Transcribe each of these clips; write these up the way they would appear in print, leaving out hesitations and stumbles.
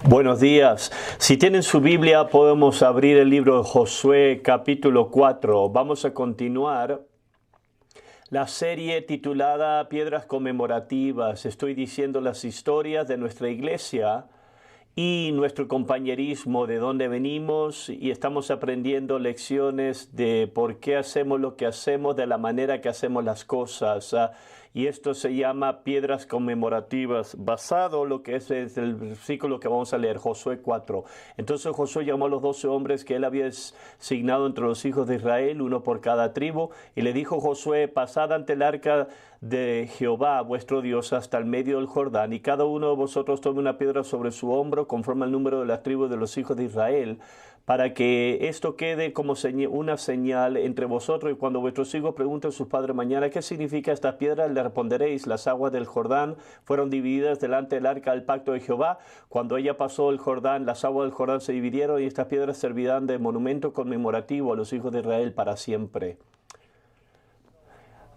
Buenos días. Si tienen su Biblia, podemos abrir el libro de Josué capítulo 4. Vamos a continuar la serie titulada Piedras Conmemorativas. Estoy diciendo las historias de nuestra iglesia y nuestro compañerismo, de dónde venimos, y estamos aprendiendo lecciones de por qué hacemos lo que hacemos, de la manera que hacemos las cosas. Y esto se llama Piedras Conmemorativas, basado en lo que es el versículo que vamos a leer, Josué 4. Entonces Josué llamó a los 12 hombres que él había designado entre los hijos de Israel, uno por cada tribu, y le dijo Josué: pasad ante el arca de Jehová vuestro Dios hasta el medio del Jordán, y cada uno de vosotros tome una piedra sobre su hombro, conforme al número de las tribus de los hijos de Israel, para que esto quede como una señal entre vosotros, y cuando vuestros hijos pregunten a sus padres mañana qué significa estas piedras, le responderéis: las aguas del Jordán fueron divididas delante del arca del pacto de Jehová. Cuando ella pasó el Jordán, las aguas del Jordán se dividieron, y estas piedras servirán de monumento conmemorativo a los hijos de Israel para siempre.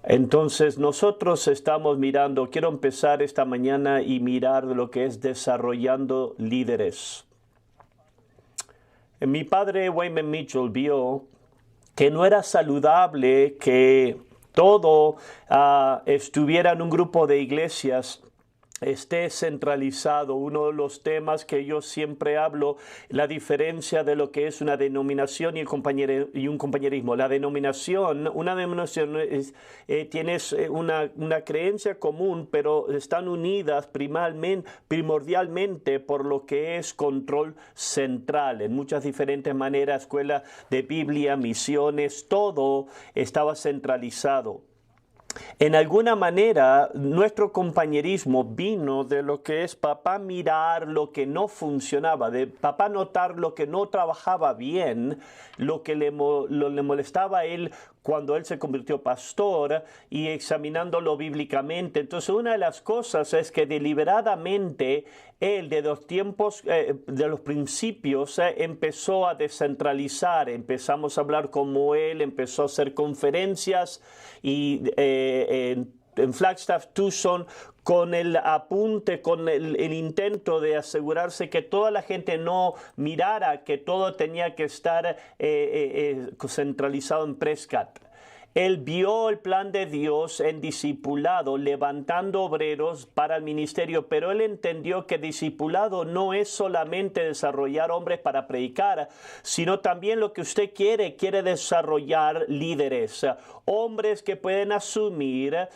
Entonces nosotros estamos mirando, quiero empezar esta mañana y mirar lo que es desarrollando líderes. Mi padre Wayman Mitchell vio que no era saludable que todo estuviera en un grupo de iglesias, esté centralizado. Uno de los temas que yo siempre hablo, la diferencia de lo que es una denominación y un compañerismo. Una denominación es, tienes una creencia común, pero están unidas primordialmente por lo que es control central. En muchas diferentes maneras, escuela de Biblia, misiones, todo estaba centralizado. En alguna manera, nuestro compañerismo vino de lo que es papá mirar lo que no funcionaba, de papá notar lo que no trabajaba bien, lo que le molestaba a él cuando él se convirtió pastor, y examinándolo bíblicamente. Entonces, una de las cosas es que deliberadamente él, de los tiempos, de los principios, empezó a descentralizar. Empezamos a hablar como él, empezó a hacer conferencias y en Flagstaff, Tucson, con el apunte, con el intento de asegurarse que toda la gente no mirara que todo tenía que estar centralizado en Prescott. Él vio el plan de Dios en discipulado, levantando obreros para el ministerio, pero él entendió que discipulado no es solamente desarrollar hombres para predicar, sino también lo que usted quiere desarrollar líderes, hombres que pueden asumir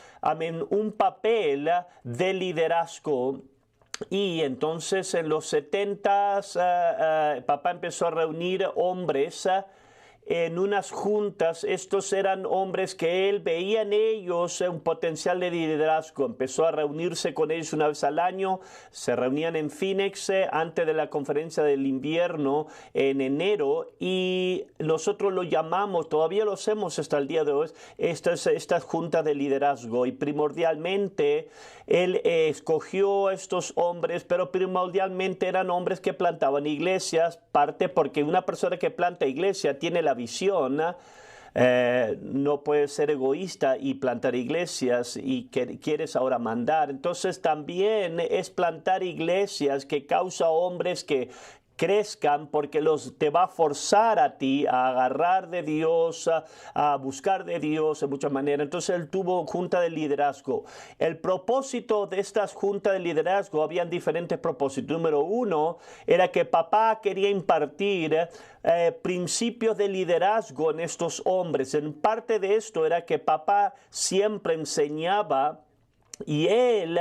un papel de liderazgo. Y entonces en los 70s papá empezó a reunir hombres en unas juntas. Estos eran hombres que él veía en ellos un potencial de liderazgo. Empezó a reunirse con ellos una vez al año. Se reunían en Phoenix antes de la conferencia del invierno en enero, y nosotros lo llamamos, todavía lo hacemos hasta el día de hoy, estas juntas de liderazgo. Y primordialmente él escogió a estos hombres, pero primordialmente eran hombres que plantaban iglesias, parte porque una persona que planta iglesia tiene la visión. No puedes ser egoísta y plantar iglesias y que quieres ahora mandar. Entonces también es plantar iglesias que causa hombres que crezcan, porque te va a forzar a ti a agarrar de Dios, a buscar de Dios de muchas maneras. Entonces él tuvo junta de liderazgo. El propósito de estas juntas de liderazgo, habían diferentes propósitos. Número uno era que papá quería impartir principios de liderazgo en estos hombres. En parte de esto era que papá siempre enseñaba, y él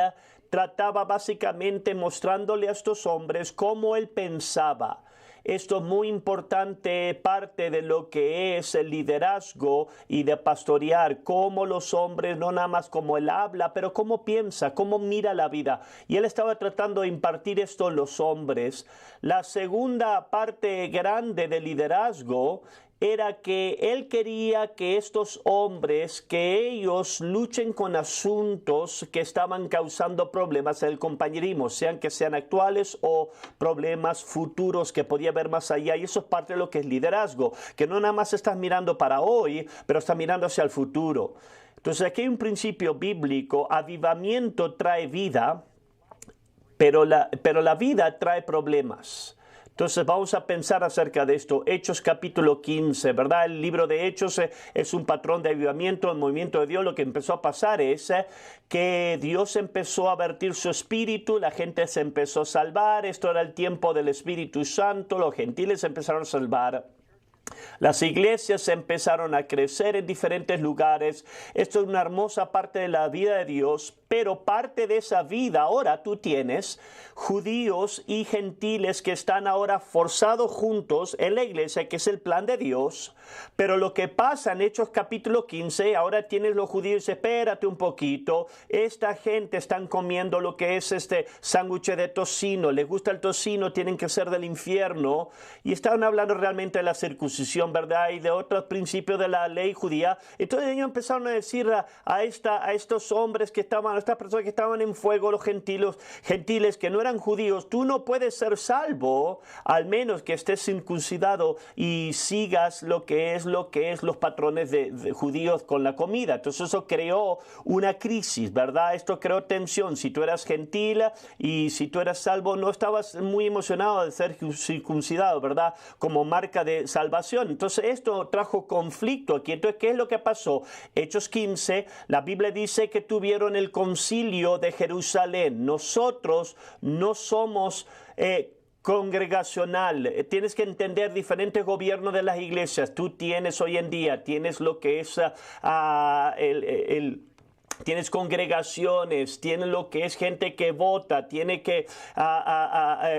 trataba básicamente mostrándole a estos hombres cómo él pensaba. Esto es muy importante, parte de lo que es el liderazgo y de pastorear, cómo los hombres, no nada más como él habla, pero cómo piensa, cómo mira la vida. Y él estaba tratando de impartir esto a los hombres. La segunda parte grande del liderazgo era que él quería que estos hombres, que ellos luchen con asuntos que estaban causando problemas en el compañerismo, sean actuales o problemas futuros que podía haber más allá. Y eso es parte de lo que es liderazgo, que no nada más estás mirando para hoy, pero estás mirando hacia el futuro. Entonces aquí hay un principio bíblico: avivamiento trae vida, pero la vida trae problemas. Entonces vamos a pensar acerca de esto. Hechos capítulo 15, ¿verdad? El libro de Hechos es un patrón de avivamiento, el movimiento de Dios. Lo que empezó a pasar es que Dios empezó a vertir su espíritu, la gente se empezó a salvar. Esto era el tiempo del Espíritu Santo, los gentiles se empezaron a salvar. Las iglesias empezaron a crecer en diferentes lugares. Esto es una hermosa parte de la vida de Dios, pero parte de esa vida ahora tú tienes judíos y gentiles que están ahora forzados juntos en la iglesia, que es el plan de Dios. Pero lo que pasa en Hechos capítulo 15, ahora tienes los judíos, espérate un poquito, esta gente están comiendo lo que es este sándwich de tocino, les gusta el tocino, tienen que ser del infierno, y estaban hablando realmente de la circuncisión, ¿verdad? Y de otros principios de la ley judía. Entonces ellos empezaron a decir a estos hombres que estaban, a estas personas que estaban en fuego, los gentiles que no eran judíos, tú no puedes ser salvo al menos que estés circuncidado y sigas lo que es los patrones de judíos con la comida. Entonces eso creó una crisis, ¿verdad? Esto creó tensión. Si tú eras gentil y si tú eras salvo, no estabas muy emocionado de ser circuncidado, ¿verdad? Como marca de salvación. Entonces esto trajo conflicto aquí. Entonces, ¿qué es lo que pasó? Hechos 15, la Biblia dice que tuvieron el concilio de Jerusalén. Nosotros no somos congregacional. Tienes que entender diferentes gobiernos de las iglesias. Tú tienes hoy en día, tienes lo que es tienes congregaciones, tienes lo que es gente que vota, tiene que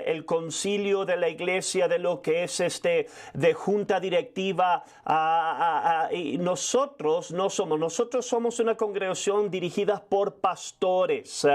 el concilio de la iglesia, de lo que es de junta directiva, y nosotros somos una congregación dirigida por pastores.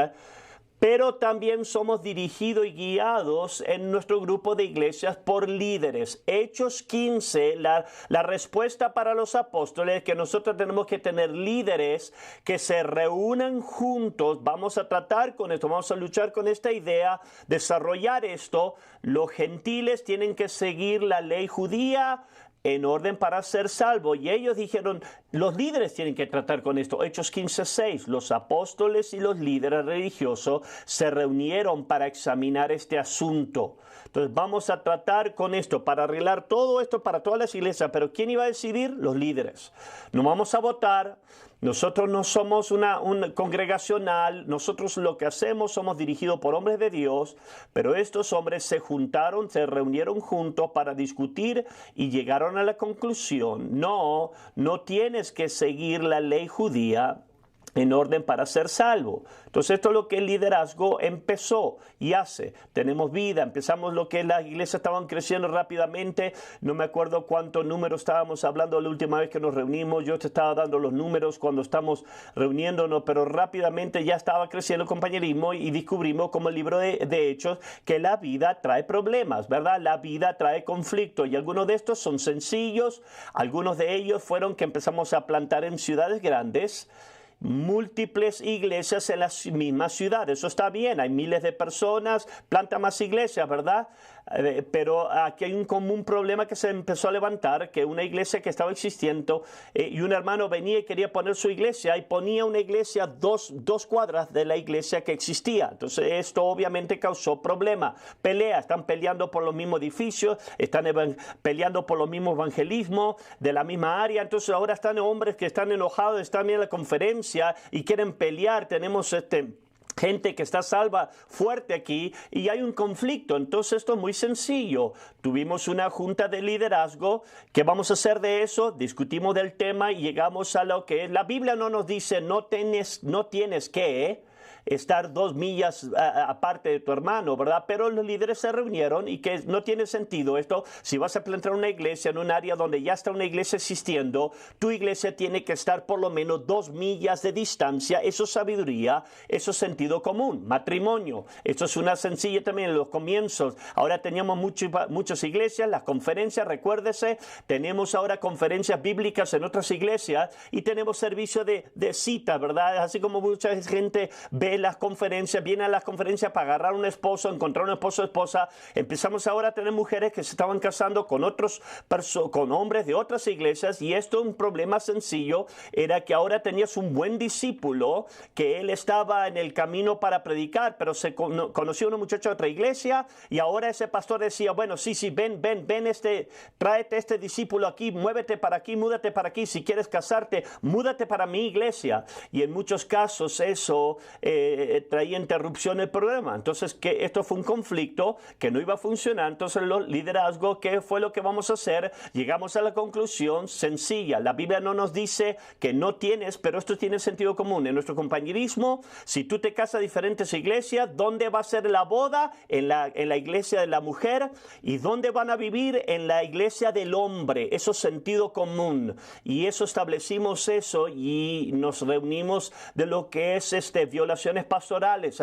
Pero también somos dirigidos y guiados en nuestro grupo de iglesias por líderes. Hechos 15, la respuesta para los apóstoles es que nosotros tenemos que tener líderes que se reúnan juntos. Vamos a tratar con esto, vamos a luchar con esta idea, desarrollar esto. Los gentiles tienen que seguir la ley judía en orden para ser salvo. Y ellos dijeron, los líderes tienen que tratar con esto. Hechos 15:6, los apóstoles y los líderes religiosos se reunieron para examinar este asunto. Entonces vamos a tratar con esto, para arreglar todo esto para todas las iglesias. Pero ¿quién iba a decidir? Los líderes. No vamos a votar. Nosotros no somos una congregacional, nosotros lo que hacemos somos dirigidos por hombres de Dios, pero estos hombres se juntaron, se reunieron juntos para discutir y llegaron a la conclusión, no tienes que seguir la ley judía en orden para ser salvo. Entonces esto es lo que el liderazgo empezó y hace. Tenemos vida, empezamos lo que las iglesias estaban creciendo rápidamente. No me acuerdo cuántos números estábamos hablando la última vez que nos reunimos. Yo te estaba dando los números cuando estamos reuniéndonos, pero rápidamente ya estaba creciendo el compañerismo y descubrimos como el libro de Hechos que la vida trae problemas, ¿verdad? La vida trae conflicto y algunos de estos son sencillos. Algunos de ellos fueron que empezamos a plantar en ciudades grandes múltiples iglesias en las mismas ciudades. Eso está bien, hay miles de personas, planta más iglesias, ¿verdad? Pero aquí hay un común problema que se empezó a levantar, que una iglesia que estaba existiendo y un hermano venía y quería poner su iglesia y ponía una iglesia dos cuadras de la iglesia que existía. Entonces esto obviamente causó problemas, peleas, están peleando por los mismos edificios, están peleando por los mismos evangelismos de la misma área. Entonces ahora están hombres que están enojados, están en la conferencia y quieren pelear. Tenemos gente que está salva fuerte aquí y hay un conflicto. Entonces esto es muy sencillo. Tuvimos una junta de liderazgo. ¿Qué vamos a hacer de eso? Discutimos del tema y llegamos a lo que es. La Biblia no nos dice no tienes que estar 2 millas aparte de tu hermano, ¿verdad? Pero los líderes se reunieron y que no tiene sentido esto. Si vas a plantar una iglesia en un área donde ya está una iglesia existiendo, tu iglesia tiene que estar por lo menos 2 millas de distancia. Eso es sabiduría, eso es sentido común. Matrimonio, esto es una sencilla también en los comienzos. Ahora teníamos muchas iglesias, las conferencias, recuérdese, tenemos ahora conferencias bíblicas en otras iglesias y tenemos servicio de cita, ¿verdad? Así como mucha gente ve de las conferencias, vienen a las conferencias para agarrar un esposo, encontrar un esposo o esposa. Empezamos ahora a tener mujeres que se estaban casando con con hombres de otras iglesias, y esto un problema sencillo era que ahora tenías un buen discípulo que él estaba en el camino para predicar, pero se conoció a un muchacho de otra iglesia, y ahora ese pastor decía, bueno, sí, ven, tráete este discípulo aquí, muévete para aquí, múdate para aquí, si quieres casarte, múdate para mi iglesia. Y en muchos casos eso traía interrupción del programa. Entonces, que esto fue un conflicto que no iba a funcionar. Entonces, los liderazgos, ¿qué fue lo que vamos a hacer? Llegamos a la conclusión sencilla. La Biblia no nos dice que no tienes, pero esto tiene sentido común. En nuestro compañerismo, si tú te casas a diferentes iglesias, ¿dónde va a ser la boda? En la iglesia de la mujer. ¿Y dónde van a vivir? En la iglesia del hombre. Eso es sentido común. Y eso establecimos eso, y nos reunimos de lo que es violaciones pastorales.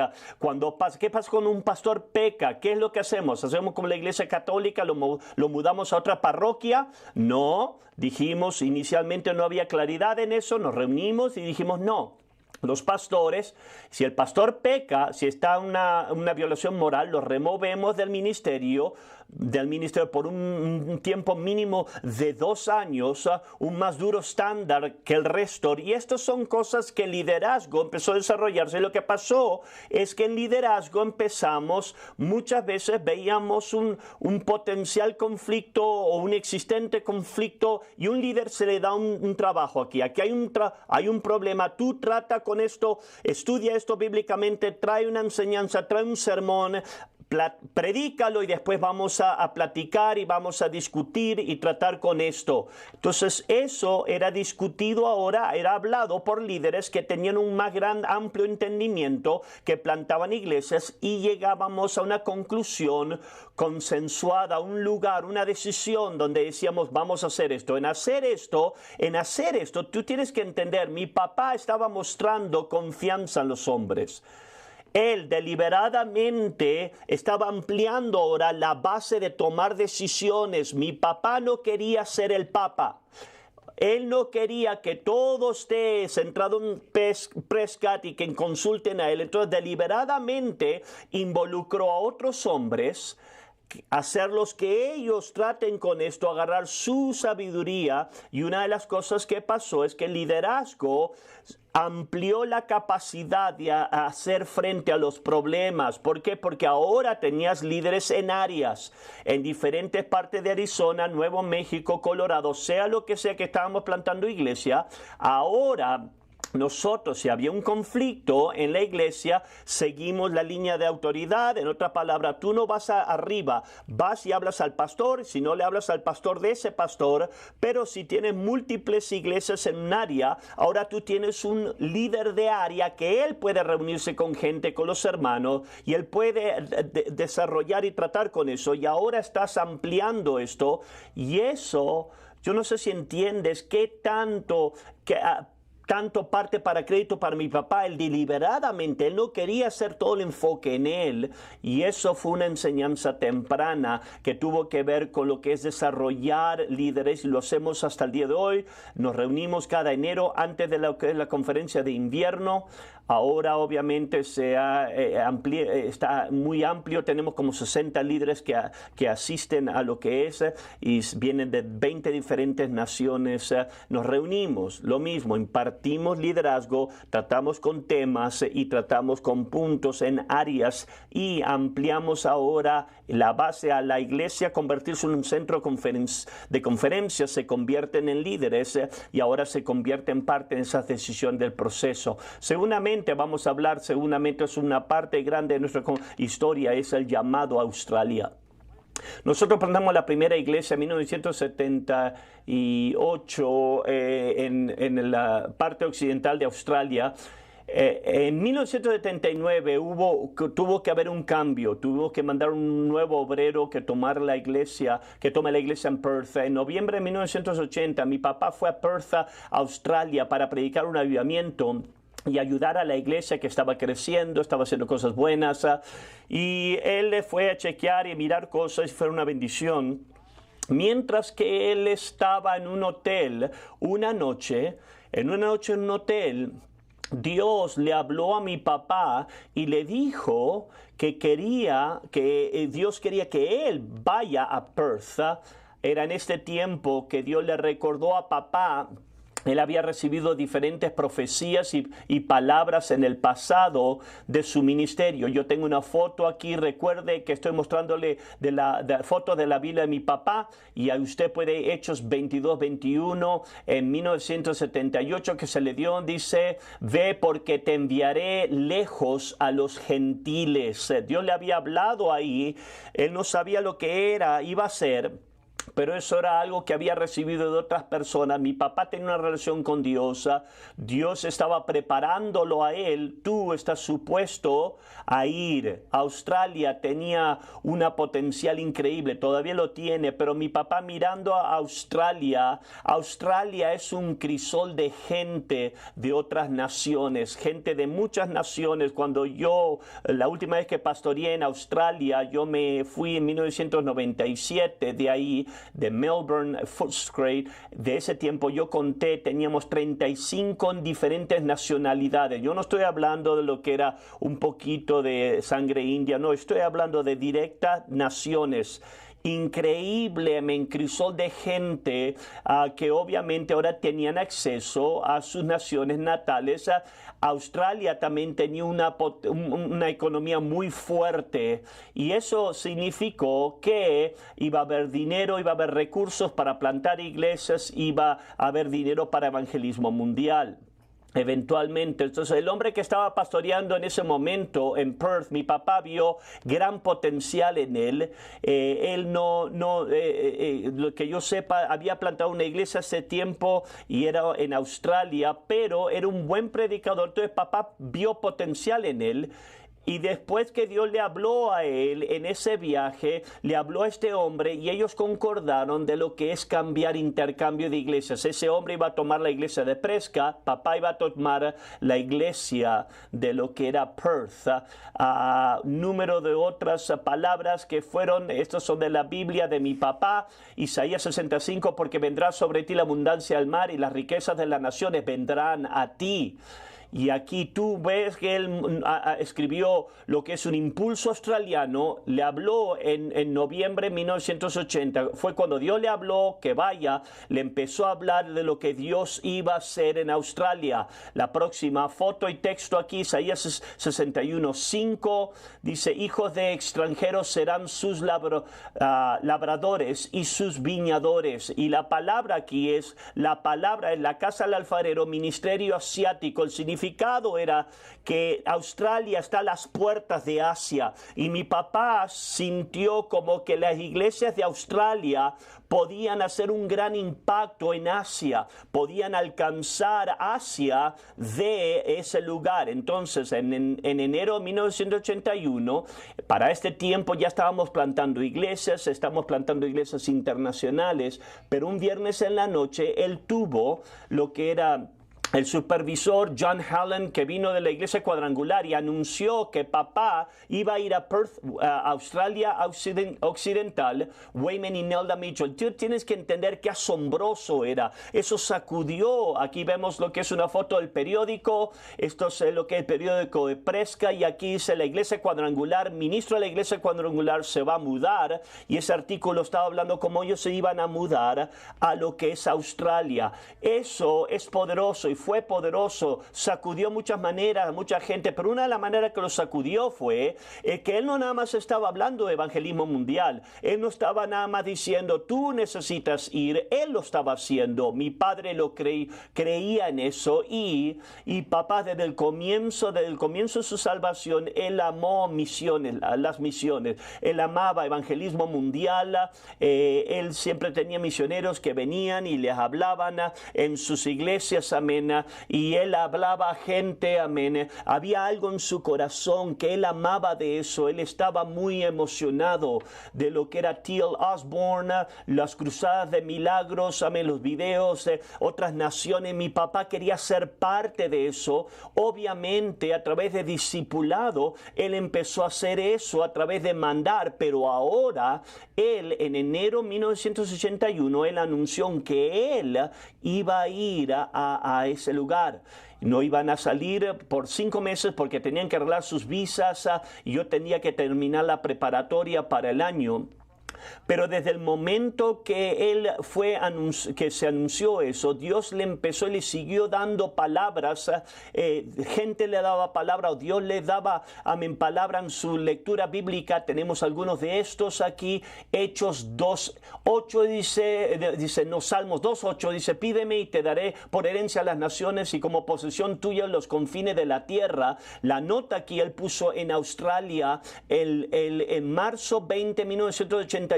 ¿Qué pasa cuando un pastor peca? ¿Qué es lo que hacemos? ¿Hacemos como la iglesia católica? ¿Lo mudamos a otra parroquia? No, dijimos inicialmente, no había claridad en eso, nos reunimos y dijimos no. Los pastores, si el pastor peca, si está una violación moral, lo removemos del ministerio por un tiempo mínimo de 2 años, un más duro estándar que el resto. Y estas son cosas que el liderazgo empezó a desarrollarse. Lo que pasó es que en liderazgo muchas veces veíamos un potencial conflicto o un existente conflicto, y un líder se le da un trabajo aquí. Aquí hay un problema, tú trata con esto, estudia esto bíblicamente, trae una enseñanza, trae un sermón, predícalo, y después vamos a platicar y vamos a discutir y tratar con esto. Entonces eso era discutido ahora, era hablado por líderes que tenían un más amplio entendimiento, que plantaban iglesias, y llegábamos a una conclusión consensuada, un lugar, una decisión donde decíamos, vamos a hacer esto. En hacer esto, tú tienes que entender, mi papá estaba mostrando confianza en los hombres. Él deliberadamente estaba ampliando ahora la base de tomar decisiones. Mi papá no quería ser el papa. Él no quería que todo esté centrado en Prescott y que consulten a él. Entonces, deliberadamente involucró a otros hombres, hacerlos que ellos traten con esto, agarrar su sabiduría. Y una de las cosas que pasó es que el liderazgo amplió la capacidad de hacer frente a los problemas. ¿Por qué? Porque ahora tenías líderes en áreas, en diferentes partes de Arizona, Nuevo México, Colorado, sea lo que sea que estábamos plantando iglesia. Ahora nosotros, si había un conflicto en la iglesia, seguimos la línea de autoridad. En otra palabra, tú no vas arriba, vas y hablas al pastor. Si no le hablas al pastor de ese pastor, pero si tienes múltiples iglesias en un área, ahora tú tienes un líder de área que él puede reunirse con gente, con los hermanos, y él puede desarrollar y tratar con eso. Y ahora estás ampliando esto, y eso, yo no sé si entiendes qué tanto parte para crédito para mi papá. Él deliberadamente, él no quería hacer todo el enfoque en él, y eso fue una enseñanza temprana que tuvo que ver con lo que es desarrollar líderes, y lo hacemos hasta el día de hoy. Nos reunimos cada enero antes de lo que es la conferencia de invierno. Ahora obviamente está muy amplio, tenemos como 60 líderes que asisten a lo que es, y vienen de 20 diferentes naciones. Nos reunimos, lo mismo, impartimos liderazgo, tratamos con temas y tratamos con puntos en áreas, y ampliamos ahora la base a la iglesia, convertirse en un centro de conferencias, se convierten en líderes, y ahora se convierte en parte de esa decisión del proceso. Seguramente vamos a hablar, es una parte grande de nuestra historia, es el llamado a Australia. Nosotros plantamos la primera iglesia en 1978 en la parte occidental de Australia. En 1979 tuvo que haber un cambio, tuvo que mandar un nuevo obrero que tome la iglesia en Perth. En noviembre de 1980 mi papá fue a Perth, Australia, para predicar un avivamiento y ayudar a la iglesia que estaba creciendo, estaba haciendo cosas buenas, y él le fue a chequear y mirar cosas, y fue una bendición. Mientras que él estaba en un hotel, en un hotel, Dios le habló a mi papá y le dijo que Dios quería que él vaya a Perth. Era en este tiempo que Dios le recordó a papá. Él había recibido diferentes profecías y palabras en el pasado de su ministerio. Yo tengo una foto aquí, recuerde que estoy mostrándole de foto de la Biblia de mi papá, y a usted puede, Hechos 22-21, en 1978 que se le dio, dice: ve porque te enviaré lejos a los gentiles. Dios le había hablado ahí, él no sabía lo que iba a ser. Pero eso era algo que había recibido de otras personas. Mi papá tenía una relación con Dios. Dios estaba preparándolo a él. Tú estás supuesto a ir. Australia tenía una potencial increíble. Todavía lo tiene. Pero mi papá, mirando a Australia es un crisol de gente de otras naciones. Gente de muchas naciones. Cuando la última vez que pastoreé en Australia, yo me fui en 1997 de ahí, de Melbourne, Footscray. De ese tiempo yo conté, teníamos 35 diferentes nacionalidades. Yo no estoy hablando de lo que era un poquito de sangre india, no, estoy hablando de directas naciones. Increíble, me crisol de gente que obviamente ahora tenían acceso a sus naciones natales. Australia también tenía una economía muy fuerte, y eso significó que iba a haber dinero, iba a haber recursos para plantar iglesias, iba a haber dinero para evangelismo mundial. Eventualmente, entonces el hombre que estaba pastoreando en ese momento en Perth, mi papá vio gran potencial en él. Él lo que yo sepa, había plantado una iglesia hace tiempo y era en Australia, pero era un buen predicador. Entonces papá vio potencial en él. Y después que Dios le habló a él en ese viaje, le habló a este hombre y ellos concordaron de lo que es intercambio de iglesias. Ese hombre iba a tomar la iglesia de Prescott, papá iba a tomar la iglesia de lo que era Perth. Número de otras palabras que fueron, estos son de la Biblia de mi papá, Isaías 65, porque vendrá sobre ti la abundancia del mar y las riquezas de las naciones vendrán a ti. Y aquí tú ves que él escribió lo que es un impulso australiano. Le habló en noviembre de 1980. Fue cuando Dios le habló que vaya. Le empezó a hablar de lo que Dios iba a hacer en Australia. La próxima foto y texto aquí, Isaías 61:5, dice: hijos de extranjeros serán sus labradores y sus viñadores. Y la palabra aquí es la palabra en la casa del alfarero, ministerio asiático. El significado era que Australia está a las puertas de Asia, y mi papá sintió como que las iglesias de Australia podían hacer un gran impacto en Asia, podían alcanzar Asia de ese lugar. Entonces, en enero de 1981, para este tiempo ya estábamos plantando iglesias, estamos plantando iglesias internacionales, pero un viernes en la noche él tuvo lo que era el supervisor John Hallen, que vino de la iglesia cuadrangular, y anunció que papá iba a ir a Perth, Australia Occidental, Wayman y Nelda Mitchell. Tú tienes que entender qué asombroso era. Eso sacudió. Aquí vemos lo que es una foto del periódico. Esto es lo que es el periódico de Prescott, y aquí dice: la iglesia cuadrangular, ministro de la iglesia cuadrangular se va a mudar, y ese artículo estaba hablando cómo ellos se iban a mudar a lo que es Australia. Eso es poderoso, y fue poderoso, sacudió muchas maneras a mucha gente, pero una de las maneras que lo sacudió fue que él no nada más estaba hablando de evangelismo mundial, él no estaba nada más diciendo tú necesitas ir, él lo estaba haciendo. Mi padre lo creía en eso, y papá desde el comienzo de su salvación, él amó las misiones, él amaba evangelismo mundial. Él siempre tenía misioneros que venían y les hablaban en sus iglesias, amén. Y él hablaba a gente, amén. Había algo en su corazón que él amaba de eso. Él estaba muy emocionado de lo que era T.L. Osborne, las cruzadas de milagros, amén, los videos de otras naciones. Mi papá quería ser parte de eso. Obviamente, a través de discipulado, él empezó a hacer eso a través de mandar, pero ahora él, en enero de 1981, él anunció que él iba a ir a ese lugar. No iban a salir por 5 meses porque tenían que arreglar sus visas y yo tenía que terminar la preparatoria para el año. Pero desde el momento que que se anunció eso, Dios le empezó y le siguió dando palabras. Gente le daba palabra, o Dios le daba palabra en su lectura bíblica. Tenemos algunos de estos aquí. Hechos 2:8 dice, no, Salmos 2:8 dice, pídeme y te daré por herencia a las naciones y como posesión tuya los confines de la tierra. La nota aquí él puso en Australia en marzo 20, 1981.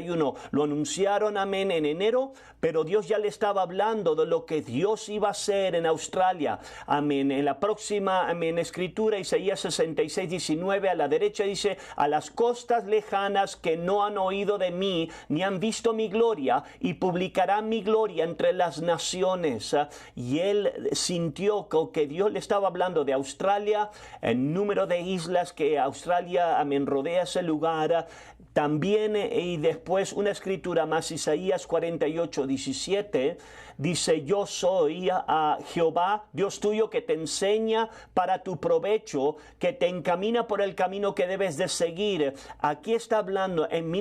Lo anunciaron, amén, en enero, pero Dios ya le estaba hablando de lo que Dios iba a hacer en Australia, amén. En la próxima, amén, escritura, Isaías 66:19, a la derecha dice, a las costas lejanas que no han oído de mí, ni han visto mi gloria, y publicarán mi gloria entre las naciones. Y él sintió que Dios le estaba hablando de Australia, el número de islas que Australia, amén, rodea ese lugar. También, y después una escritura más, Isaías 48:17, dice, yo soy a Jehová, Dios tuyo, que te enseña para tu provecho, que te encamina por el camino que debes de seguir. Aquí está hablando en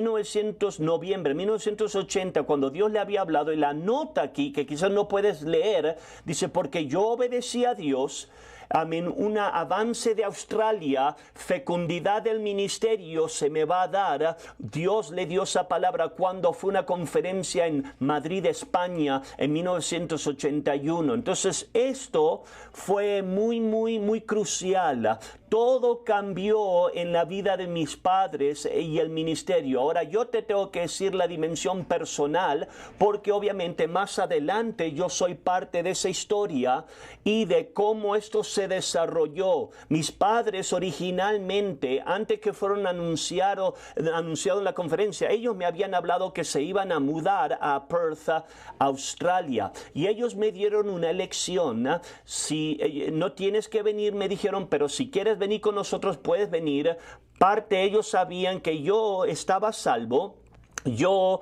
noviembre 1980, cuando Dios le había hablado, y la nota aquí, que quizás no puedes leer, dice, porque yo obedecí a Dios, amén, un avance de Australia, fecundidad del ministerio se me va a dar. Dios le dio esa palabra cuando fue una conferencia en Madrid, España, en 1981. Entonces esto fue muy crucial. Todo cambió en la vida de mis padres y el ministerio. Ahora yo te tengo que decir la dimensión personal, porque obviamente más adelante yo soy parte de esa historia y de cómo esto se desarrolló. Mis padres originalmente, antes que fueron anunciado en la conferencia, ellos me habían hablado que se iban a mudar a Perth, Australia. Y ellos me dieron una elección. Si no tienes que venir, me dijeron, pero si quieres venir con nosotros, puedes venir. Parte ellos sabían que yo estaba salvo. Yo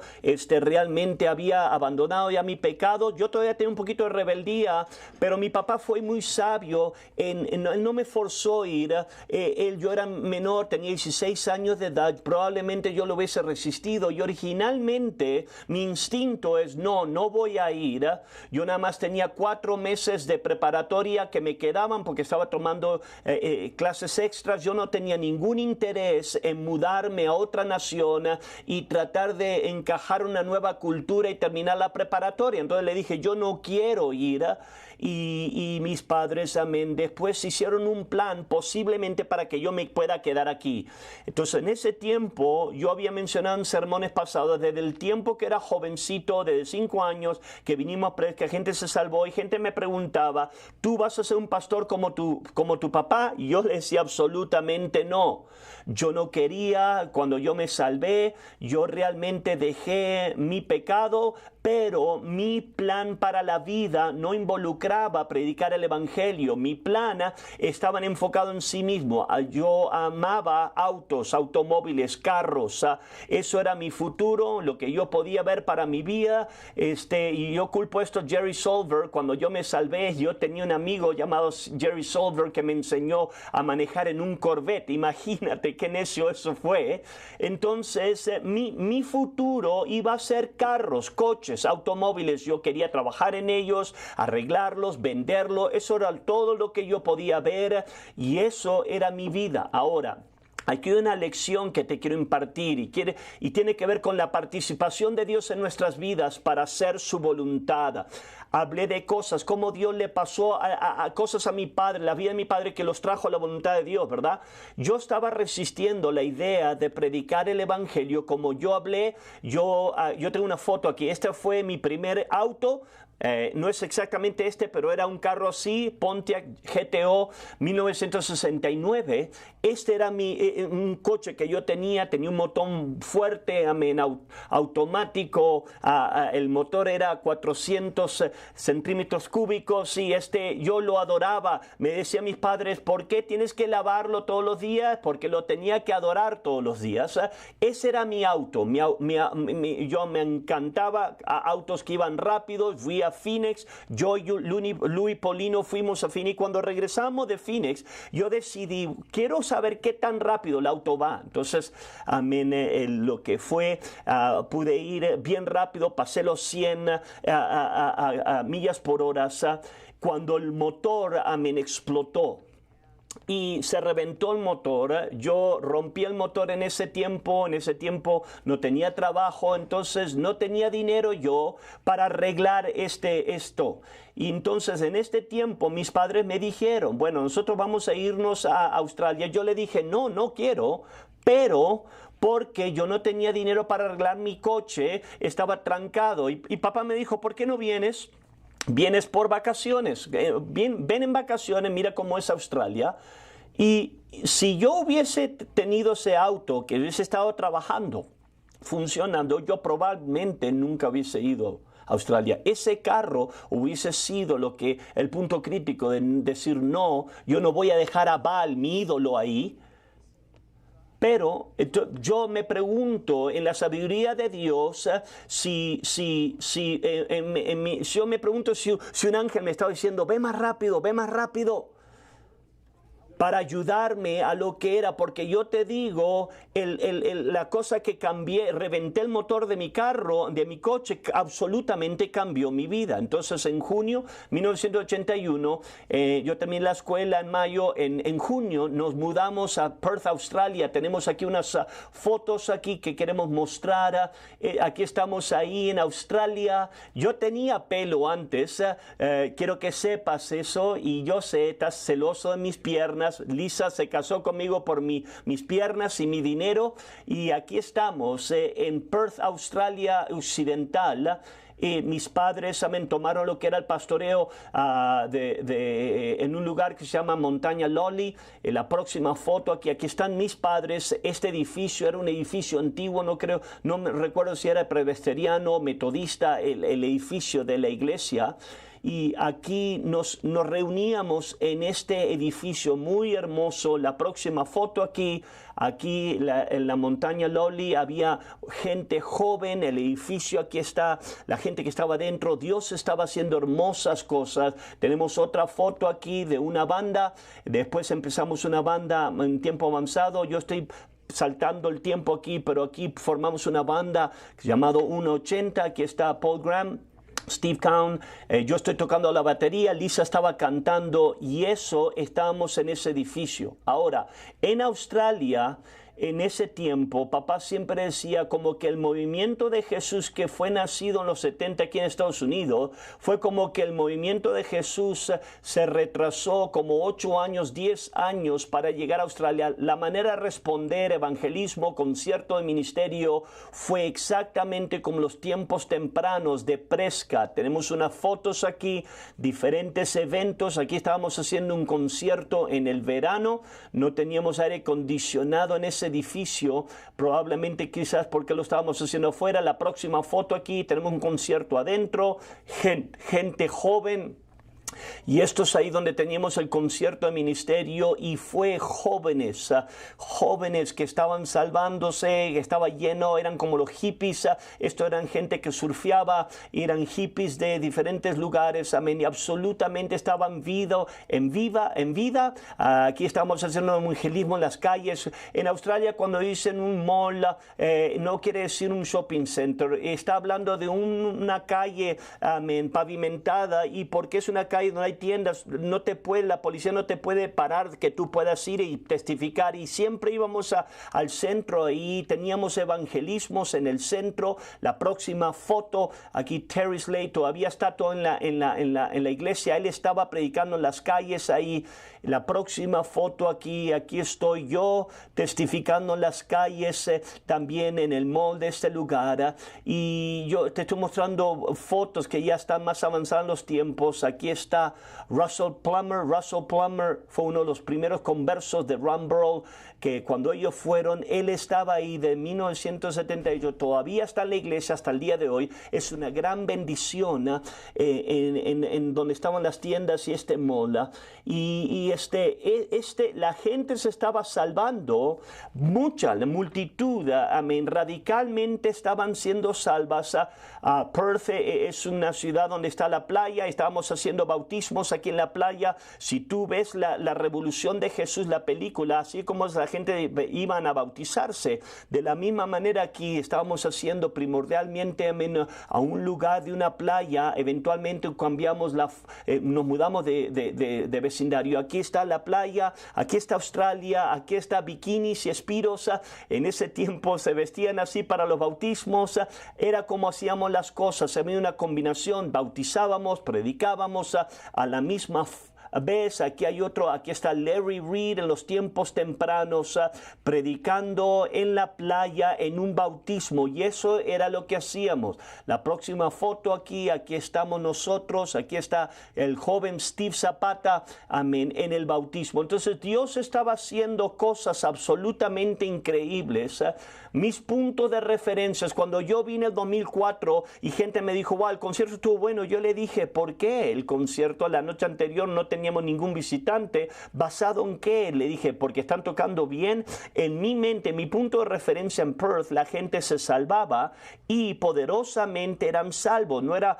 realmente había abandonado ya mi pecado. Yo todavía tenía un poquito de rebeldía, pero mi papá fue muy sabio. Él no me forzó a ir. Yo era menor, tenía 16 años de edad. Probablemente yo lo hubiese resistido. Y originalmente mi instinto es no voy a ir. Yo nada más tenía 4 meses de preparatoria que me quedaban porque estaba tomando clases extras. Yo no tenía ningún interés en mudarme a otra nación y tratar de encajar una nueva cultura y terminar la preparatoria. Entonces le dije, yo no quiero ir. Y mis padres, amén, después hicieron un plan posiblemente para que yo me pueda quedar aquí. Entonces en ese tiempo, yo había mencionado en sermones pasados, desde el tiempo que era jovencito, desde 5 años, que vinimos a que gente se salvó y gente me preguntaba, ¿tú vas a ser un pastor como tu papá? Y yo le decía absolutamente no. Yo no quería, cuando yo me salvé, yo realmente dejé mi pecado, pero mi plan para la vida no involucraba predicar el evangelio. Mi plan estaba enfocado en sí mismo. Yo amaba automóviles, carros. Eso era mi futuro, lo que yo podía ver para mi vida. Y yo culpo esto a Jerry Solver. Cuando yo me salvé, yo tenía un amigo llamado Jerry Solver que me enseñó a manejar en un Corvette. Imagínate qué necio eso fue. Entonces, mi futuro iba a ser carros, coches, automóviles. Yo quería trabajar en ellos, arreglarlos, venderlos. Eso era todo lo que yo podía ver y eso era mi vida. Ahora, aquí hay una lección que te quiero impartir y tiene que ver con la participación de Dios en nuestras vidas para hacer su voluntad. Hablé de cosas, como Dios le pasó a cosas a mi padre, la vida de mi padre, que los trajo a la voluntad de Dios, ¿verdad? Yo estaba resistiendo la idea de predicar el evangelio como yo hablé. Yo tengo una foto aquí. Este fue mi primer auto. No es exactamente pero era un carro así, Pontiac GTO 1969. Este era un coche que yo tenía un motor fuerte, automático. El motor era 400 centímetros cúbicos y yo lo adoraba. Me decían mis padres, ¿por qué tienes que lavarlo todos los días? Porque lo tenía que adorar todos los días. Ese era mi auto. Yo me encantaba autos que iban rápido. Fui a a Phoenix. Yo y Louis Polino fuimos a Phoenix. Cuando regresamos de Phoenix, yo decidí, quiero saber qué tan rápido el auto va. Entonces, amén, lo que fue, pude ir bien rápido, pasé los 100 millas por hora. Cuando el motor, amén, explotó y se reventó el motor, yo rompí el motor en ese tiempo no tenía trabajo, entonces no tenía dinero yo para arreglar esto. Y entonces en este tiempo mis padres me dijeron, bueno, nosotros vamos a irnos a Australia. Yo le dije, no quiero, pero porque yo no tenía dinero para arreglar mi coche, estaba trancado. Y papá me dijo, ¿por qué no vienes? Vienes por vacaciones, ven en vacaciones, mira cómo es Australia. Y si yo hubiese tenido ese auto, que hubiese estado trabajando, funcionando, yo probablemente nunca hubiese ido a Australia. Ese carro hubiese sido el punto crítico de decir, no, yo no voy a dejar a Baal, mi ídolo, ahí. Pero yo me pregunto en la sabiduría de Dios, yo me pregunto si un ángel me estaba diciendo, ve más rápido, para ayudarme a lo que era, porque yo te digo, la cosa que cambié, reventé el motor de mi carro, de mi coche, absolutamente cambió mi vida. Entonces en junio 1981, yo terminé la escuela en mayo, en junio nos mudamos a Perth, Australia. Tenemos aquí unas fotos aquí que queremos mostrar. Aquí estamos ahí en Australia. Yo tenía pelo antes, quiero que sepas eso, y yo sé, estás celoso de mis piernas. Lisa se casó conmigo por mis piernas y mi dinero, y aquí estamos en Perth, Australia Occidental. Mis padres tomaron lo que era el pastoreo en un lugar que se llama Montaña Lolly. La próxima foto aquí están mis padres. Este edificio era un edificio antiguo, no me recuerdo si era presbiteriano o metodista, el edificio de la iglesia. Y aquí nos reuníamos en este edificio muy hermoso. La próxima foto aquí en la Montaña Lolly, había gente joven. El edificio, aquí está la gente que estaba dentro. Dios estaba haciendo hermosas cosas. Tenemos otra foto aquí de una banda. Después empezamos una banda en tiempo avanzado. Yo estoy saltando el tiempo aquí, pero aquí formamos una banda llamado 180. Aquí está Paul Graham, Steve Cowan, yo estoy tocando la batería, Lisa estaba cantando, y estábamos en ese edificio. Ahora, en Australia, en ese tiempo, papá siempre decía como que el movimiento de Jesús que fue nacido en los 70 aquí en Estados Unidos, fue como que el movimiento de Jesús se retrasó como 8 años, 10 años para llegar a Australia. La manera de responder, evangelismo, concierto de ministerio, fue exactamente como los tiempos tempranos de Prescott. Tenemos unas fotos aquí, diferentes eventos. Aquí estábamos haciendo un concierto en el verano, no teníamos aire acondicionado en ese edificio, probablemente quizás porque lo estábamos haciendo afuera. La próxima foto aquí, tenemos un concierto adentro, gente joven. Y esto es ahí donde teníamos el concierto de ministerio, y fue jóvenes que estaban salvándose, estaba lleno, eran como los hippies. Esto eran gente que surfeaba, eran hippies de diferentes lugares, amén, y absolutamente estaban en vida. Aquí estamos haciendo evangelismo en las calles. En Australia, cuando dicen un mall, no quiere decir un shopping center, está hablando de una calle, amén, pavimentada. Y porque es una calle donde hay tiendas, la policía no te puede parar, que tú puedas ir y testificar. Y siempre íbamos al centro, y teníamos evangelismos en el centro. La próxima foto, aquí Terry Slade todavía está todo en la iglesia. Él estaba predicando en las calles ahí. La próxima foto aquí estoy yo testificando en las calles, también en el mall de este lugar. Y yo te estoy mostrando fotos que ya están más avanzados los tiempos. Aquí está Russell Plummer. Russell Plummer fue uno de los primeros conversos de Ron Burrell. que cuando ellos fueron, él estaba ahí de 1978, todavía está en la iglesia hasta el día de hoy. Es una gran bendición en donde estaban las tiendas y mola. Y la gente se estaba salvando, la multitud, amén, radicalmente estaban siendo salvas. Perth es una ciudad donde está la playa, estábamos haciendo bautismos aquí en la playa. Si tú ves la revolución de Jesús, la película, así como la gente iban a bautizarse, de la misma manera aquí estábamos haciendo primordialmente, amén, a un lugar de una playa. Eventualmente cambiamos, nos mudamos de vecindario. Aquí está la playa, aquí está Australia, aquí está bikinis y espiros. En ese tiempo se vestían así para los bautismos. Era como hacíamos las cosas, había una combinación, bautizábamos, predicábamos a la misma vez. Aquí hay otro, aquí está Larry Reed en los tiempos tempranos, predicando en la playa en un bautismo, y eso era lo que hacíamos. La próxima foto aquí estamos nosotros, aquí está el joven Steve Zapata, amén, en el bautismo. Entonces Dios estaba haciendo cosas absolutamente increíbles. Mis puntos de referencia, cuando yo vine en 2004 y gente me dijo, wow, el concierto estuvo bueno, yo le dije, ¿por qué? El concierto la noche anterior no teníamos ningún visitante. ¿Basado en qué? Le dije, porque están tocando bien. En mi mente, mi punto de referencia en Perth, la gente se salvaba y poderosamente eran salvos. No era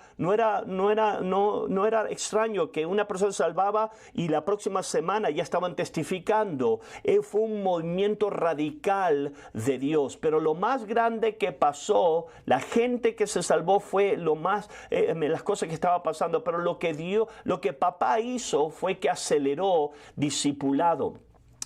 extraño que una persona se salvaba y la próxima semana ya estaban testificando. Fue un movimiento radical de Dios. Pero lo más grande que pasó, la gente que se salvó, fue las cosas que estaba pasando. Pero lo que papá hizo fue que aceleró discipulado.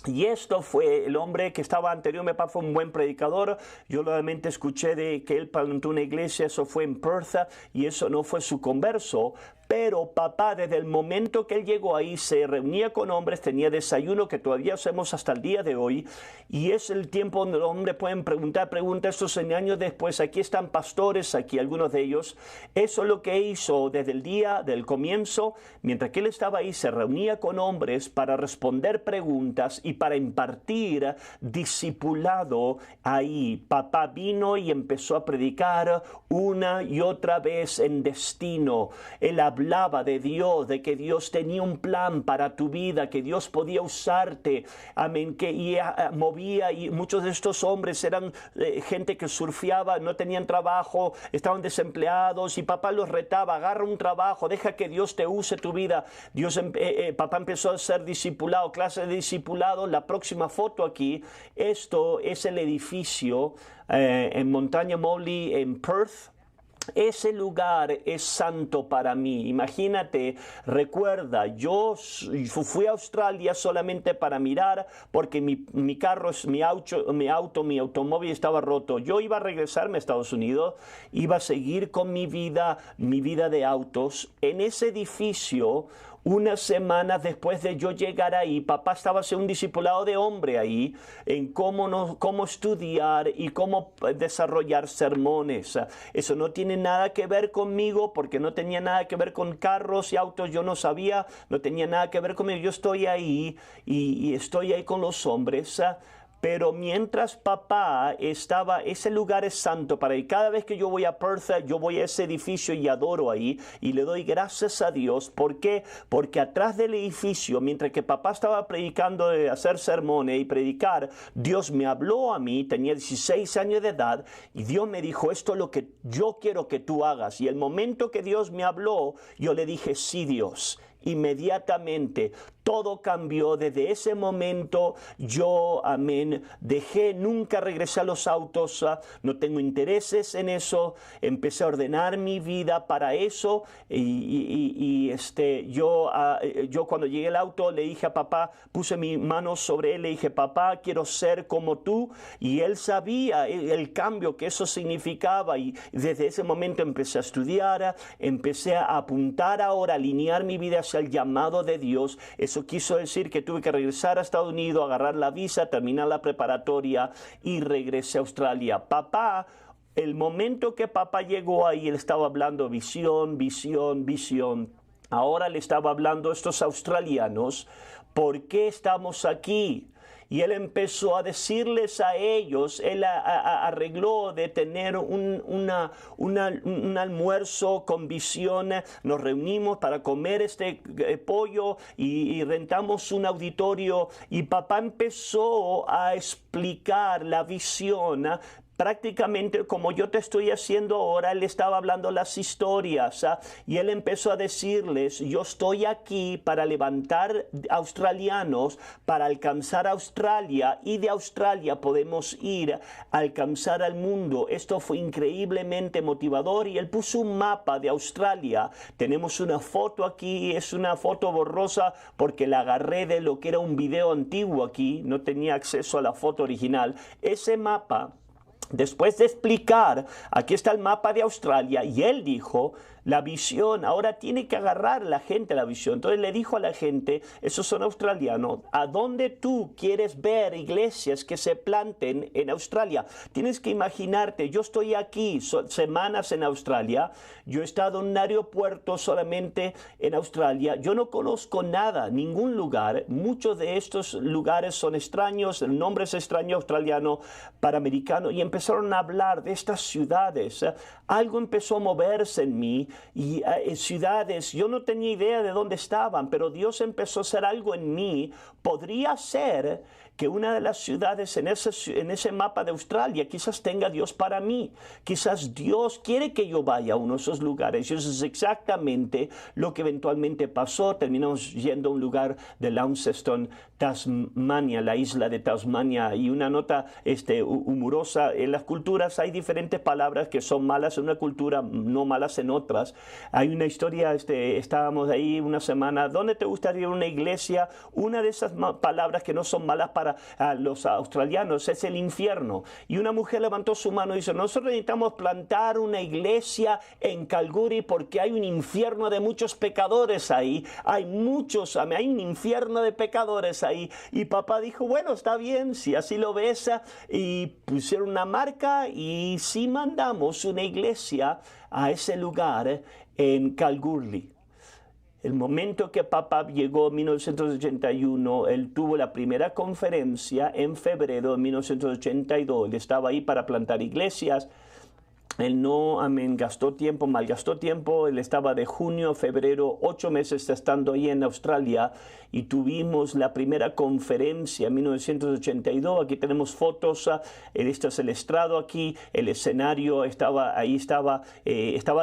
Y esto fue el hombre que estaba anterior. Mi papá fue un buen predicador. Yo realmente escuché de que él plantó una iglesia. Eso fue en Perth y eso no fue su converso. Pero papá, desde el momento que él llegó ahí, se reunía con hombres, tenía desayuno que todavía hacemos hasta el día de hoy. Y es el tiempo donde los hombres pueden preguntar estos años después. Aquí están pastores, aquí algunos de ellos. Eso es lo que hizo desde el día del comienzo. Mientras que él estaba ahí, se reunía con hombres para responder preguntas y para impartir discipulado ahí. Papá vino y empezó a predicar una y otra vez en destino. Él hablaba de Dios, de que Dios tenía un plan para tu vida, que Dios podía usarte, amén, que movía. Y muchos de estos hombres eran gente que surfeaba, no tenían trabajo, estaban desempleados, y papá los retaba: agarra un trabajo, deja que Dios te use tu vida. Papá empezó a ser discipulado, clase de discipulado. La próxima foto aquí, esto es el edificio en Montaña Mowley en Perth. Ese lugar es santo para mí. Imagínate, recuerda, yo fui a Australia solamente para mirar, porque mi automóvil estaba roto. Yo iba a regresarme a Estados Unidos, iba a seguir con mi vida de autos. En ese edificio, unas semanas después de yo llegar ahí, papá estaba haciendo un discipulado de hombre ahí, en cómo estudiar y cómo desarrollar sermones. Eso no tiene nada que ver conmigo, porque no tenía nada que ver con carros y autos. Yo no sabía, no tenía nada que ver conmigo. Yo estoy ahí y estoy ahí con los hombres. Pero mientras papá estaba, ese lugar es santo para él. Cada vez que yo voy a Perth, yo voy a ese edificio y adoro ahí y le doy gracias a Dios. ¿Por qué? Porque atrás del edificio, mientras que papá estaba predicando, de hacer sermones y predicar, Dios me habló a mí. Tenía 16 años de edad y Dios me dijo: esto es lo que yo quiero que tú hagas. Y el momento que Dios me habló, yo le dije: sí, Dios. Inmediatamente todo cambió. Desde ese momento yo, amén, nunca regresé a los autos, no tengo intereses en eso. Empecé a ordenar mi vida para eso. Yo cuando llegué al auto le dije a papá, puse mi mano sobre él, le dije: papá, quiero ser como tú. Y él sabía el cambio que eso significaba, y desde ese momento empecé a estudiar, empecé a apuntar ahora, a alinear mi vida hacia el llamado de Dios. Eso quiso decir que tuve que regresar a Estados Unidos, agarrar la visa, terminar la preparatoria y regresé a Australia. Papá, el momento que papá llegó ahí, él estaba hablando visión, visión, visión. Ahora le estaba hablando a estos australianos: ¿por qué estamos aquí? y él empezó a decirles a ellos, él arregló de tener un almuerzo con visión, nos reunimos para comer este pollo y rentamos un auditorio y papá empezó a explicar la visión. Prácticamente como yo te estoy haciendo ahora, él estaba hablando las historias, y él empezó a decirles, yo estoy aquí para levantar australianos, para alcanzar Australia, y de Australia podemos ir a alcanzar al mundo. Esto fue increíblemente motivador y él puso un mapa de Australia. Tenemos una foto aquí, es una foto borrosa porque la agarré de lo que era un video antiguo aquí, no tenía acceso a la foto original. Ese mapa, después de explicar, aquí está el mapa de Australia, y él dijo, la visión, ahora tiene que agarrar la gente la visión. Entonces le dijo a la gente, esos son australianos, ¿a dónde tú quieres ver iglesias que se planten en Australia? Tienes que imaginarte, yo estoy aquí semanas en Australia, yo he estado en un aeropuerto solamente en Australia, yo no conozco nada, ningún lugar, muchos de estos lugares son extraños, el nombre es extraño australiano para americano, y empezaron a hablar de estas ciudades. Algo empezó a moverse en mí, y ciudades, yo no tenía idea de dónde estaban, pero Dios empezó a hacer algo en mí. Podría ser que una de las ciudades en ese mapa de Australia quizás tenga Dios para mí. Quizás Dios quiere que yo vaya a uno de esos lugares. Y eso es exactamente lo que eventualmente pasó. Terminamos yendo a un lugar de Launceston, Tasmania, la isla de Tasmania. Y una nota humorosa, en las culturas hay diferentes palabras que son malas en una cultura, no malas en otras. Hay una historia, estábamos ahí una semana, ¿dónde te gustaría ir a una iglesia? Una de esas palabras que no son malas para los australianos es el infierno. Y una mujer levantó su mano y dice, nosotros necesitamos plantar una iglesia en Calgary porque hay un infierno de muchos pecadores ahí. Hay un infierno de pecadores ahí. Y papá dijo, bueno, está bien, si así lo ves. Y pusieron una marca y sí mandamos una iglesia a ese lugar en Calgary. El momento que papá llegó en 1981, él tuvo la primera conferencia en febrero de 1982. Él estaba ahí para plantar iglesias. Él no malgastó tiempo. Él estaba de junio a febrero, 8 meses estando ahí en Australia, y tuvimos la primera conferencia en 1982. Aquí tenemos fotos. Este es el estrado aquí, el escenario estaba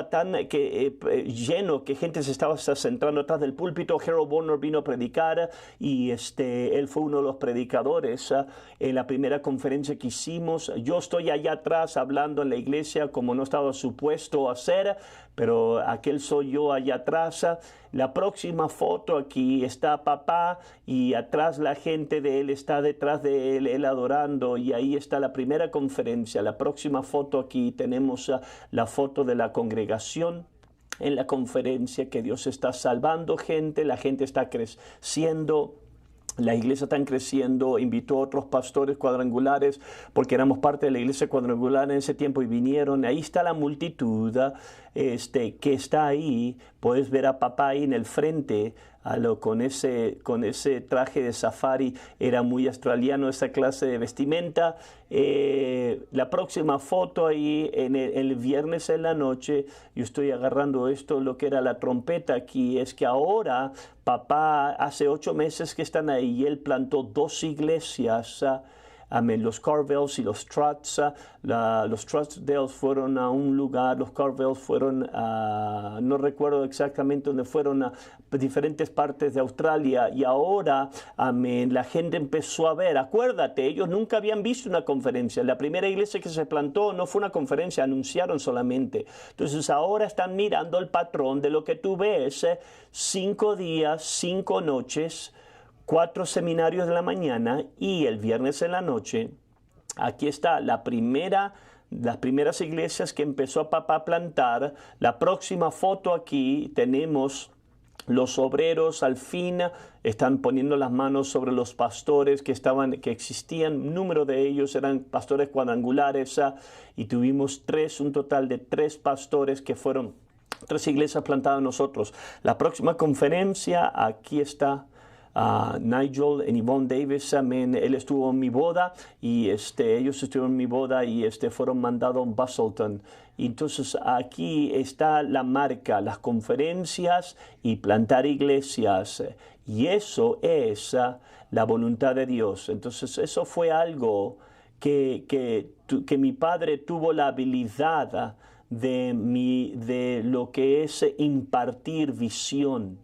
tan lleno que gente se estaba sentando atrás del púlpito. Harold Warner vino a predicar y él fue uno de los predicadores en la primera conferencia que hicimos. Yo estoy allá atrás hablando en la iglesia como no estaba supuesto a hacer, pero aquel soy yo allá atrás. La próxima foto aquí está papá y atrás la gente de él está detrás de él adorando, y ahí está la primera conferencia. La próxima foto aquí tenemos la foto de la congregación en la conferencia, que Dios está salvando gente, la gente está creciendo. La iglesia está creciendo, invitó a otros pastores cuadrangulares porque éramos parte de la iglesia cuadrangular en ese tiempo y vinieron. Ahí está la multitud que está ahí. Puedes ver a papá ahí en el frente con ese traje de safari. Era muy australiano esa clase de vestimenta. La próxima foto ahí, el viernes en la noche, yo estoy agarrando lo que era la trompeta aquí, es que ahora papá hace 8 meses que están ahí y él plantó 2 iglesias. Amén. Los Carvels y los Trotts, los Trottsdales fueron a un lugar, los Carvels fueron no recuerdo exactamente dónde fueron, a diferentes partes de Australia, y ahora, amén, la gente empezó a ver. Acuérdate, ellos nunca habían visto una conferencia. La primera iglesia que se plantó no fue una conferencia, anunciaron solamente. Entonces ahora están mirando el patrón de lo que tú ves, 5 días, 5 noches, 4 seminarios de la mañana y el viernes en la noche. Aquí está las primeras iglesias que empezó papá a plantar. La próxima foto aquí tenemos los obreros al fin están poniendo las manos sobre los pastores que existían. Número de ellos eran pastores cuadrangulares, y tuvimos un total de 3 pastores que fueron 3 iglesias plantadas nosotros. La próxima conferencia, aquí está. Nigel y Yvonne Davis, amén, él estuvo en mi boda y ellos estuvieron en mi boda y fueron mandados a Busselton. Y entonces aquí está la marca, las conferencias y plantar iglesias. Y eso es la voluntad de Dios. Entonces eso fue algo que mi padre tuvo la habilidad de lo que es impartir visión.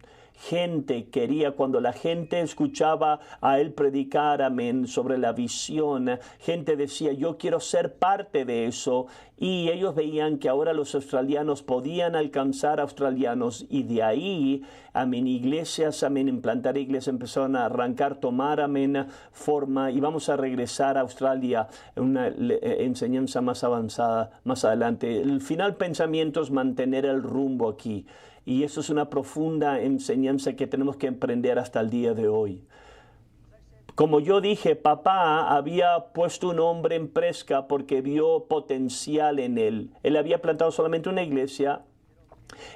Cuando la gente escuchaba a él predicar, amén, sobre la visión, gente decía, yo quiero ser parte de eso, y ellos veían que ahora los australianos podían alcanzar australianos, y de ahí, amén, iglesias, amén, implantar iglesias empezaron a arrancar, tomar, amén, forma, y vamos a regresar a Australia, una enseñanza más avanzada más adelante. El final pensamiento es mantener el rumbo aquí. Y eso es una profunda enseñanza que tenemos que aprender hasta el día de hoy. Como yo dije, papá había puesto un hombre en Prescott porque vio potencial en él. Él había plantado solamente una iglesia,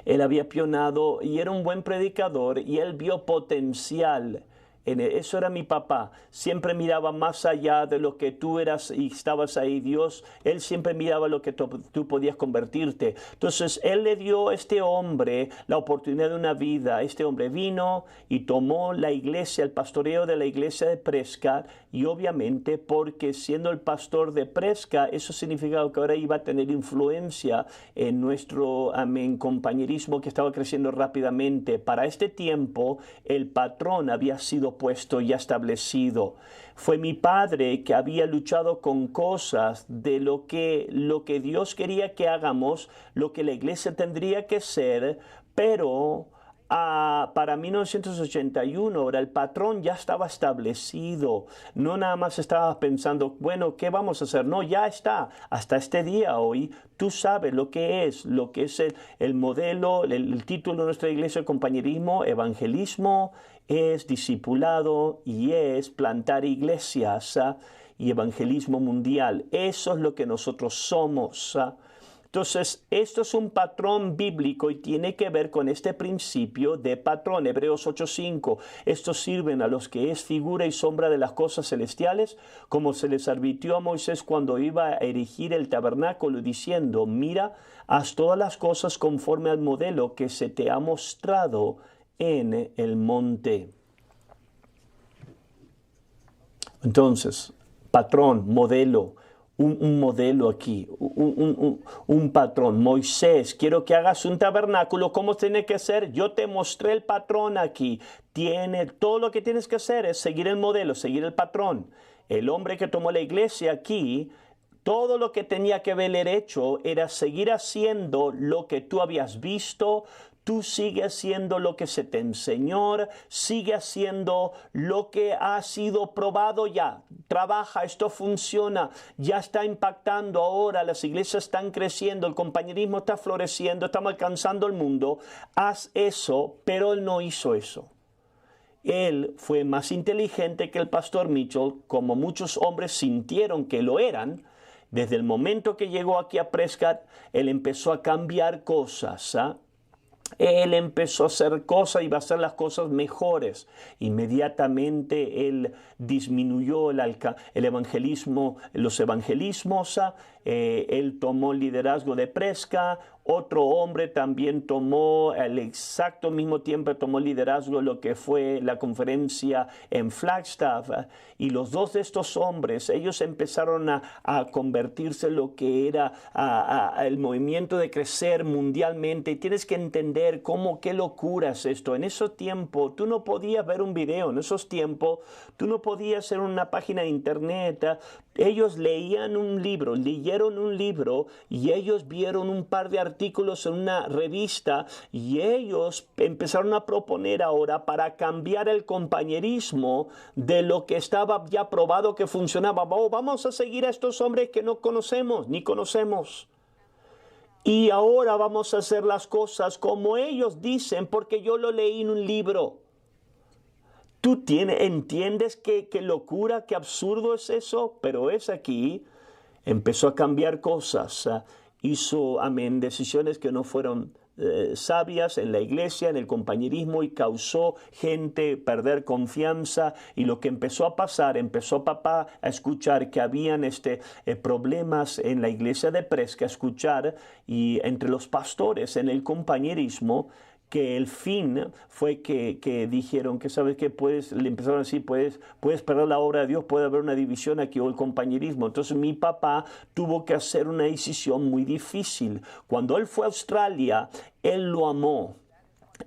él había pionado y era un buen predicador y él vio potencial en él. Eso era mi papá. Siempre miraba más allá de lo que tú eras y estabas ahí, Dios. Él siempre miraba lo que tú podías convertirte. Entonces, él le dio a este hombre la oportunidad de una vida. Este hombre vino y tomó la iglesia, el pastoreo de la iglesia de Prescott, y obviamente porque siendo el pastor de Prescott, eso significaba que ahora iba a tener influencia en nuestro compañerismo que estaba creciendo rápidamente. Para este tiempo, el patrón había sido puesto y establecido. Fue mi padre que había luchado con cosas de lo que Dios quería que hagamos, lo que la iglesia tendría que ser, pero para 1981 ahora el patrón ya estaba establecido. No nada más estaba pensando, bueno, ¿qué vamos a hacer? No, ya está. Hasta este día hoy, tú sabes lo que es el modelo, el título de nuestra iglesia, el compañerismo, evangelismo, es discipulado y es plantar iglesias y evangelismo mundial. Eso es lo que nosotros somos. Entonces, esto es un patrón bíblico y tiene que ver con este principio de patrón. Hebreos 8:5. Estos sirven a los que es figura y sombra de las cosas celestiales, como se les advirtió a Moisés cuando iba a erigir el tabernáculo, diciendo, mira, haz todas las cosas conforme al modelo que se te ha mostrado en el monte. Entonces, patrón, modelo, un modelo aquí, un patrón. Moisés, quiero que hagas un tabernáculo. ¿Cómo tiene que ser? Yo te mostré el patrón aquí. Todo lo que tienes que hacer es seguir el modelo, seguir el patrón. El hombre que tomó la iglesia aquí, todo lo que tenía que haber hecho era seguir haciendo lo que tú habías visto. Tú sigue haciendo lo que se te enseñó, sigue haciendo lo que ha sido probado ya. Trabaja, esto funciona, ya está impactando ahora, las iglesias están creciendo, el compañerismo está floreciendo, estamos alcanzando el mundo. Haz eso, pero él no hizo eso. Él fue más inteligente que el pastor Mitchell, como muchos hombres sintieron que lo eran. Desde el momento que llegó aquí a Prescott, él empezó a cambiar cosas, Él empezó a hacer cosas y va a hacer las cosas mejores. Inmediatamente él disminuyó el evangelismo, los evangelismos. Él tomó el liderazgo de Prescott. Otro hombre también tomó al exacto mismo tiempo, tomó el liderazgo de lo que fue la conferencia en Flagstaff. Y los dos de estos hombres, ellos empezaron a convertirse en lo que era el movimiento de crecer mundialmente. Y tienes que entender qué locura es esto. En ese tiempo tú no podías ver un video, en esos tiempos tú no podías hacer una página de internet. Ellos leyeron un libro y ellos vieron un par de artículos en una revista y ellos empezaron a proponer ahora para cambiar el compañerismo de lo que estaba ya probado que funcionaba. Vamos a seguir a estos hombres que no conocemos ni conocemos. Y ahora vamos a hacer las cosas como ellos dicen porque yo lo leí en un libro. ¿Tú entiendes qué locura, qué absurdo es eso? Pero es aquí, empezó a cambiar cosas, hizo, decisiones que no fueron sabias en la iglesia, en el compañerismo, y causó gente perder confianza. Y lo que empezó a pasar, empezó papá a escuchar que habían problemas en la iglesia de Presca, a escuchar, y entre los pastores en el compañerismo, que el fin fue que dijeron que, ¿sabes qué? Le empezaron a decir, puedes perder la obra de Dios, puede haber una división aquí, o el compañerismo. Entonces mi papá tuvo que hacer una decisión muy difícil. Cuando él fue a Australia, él lo amó.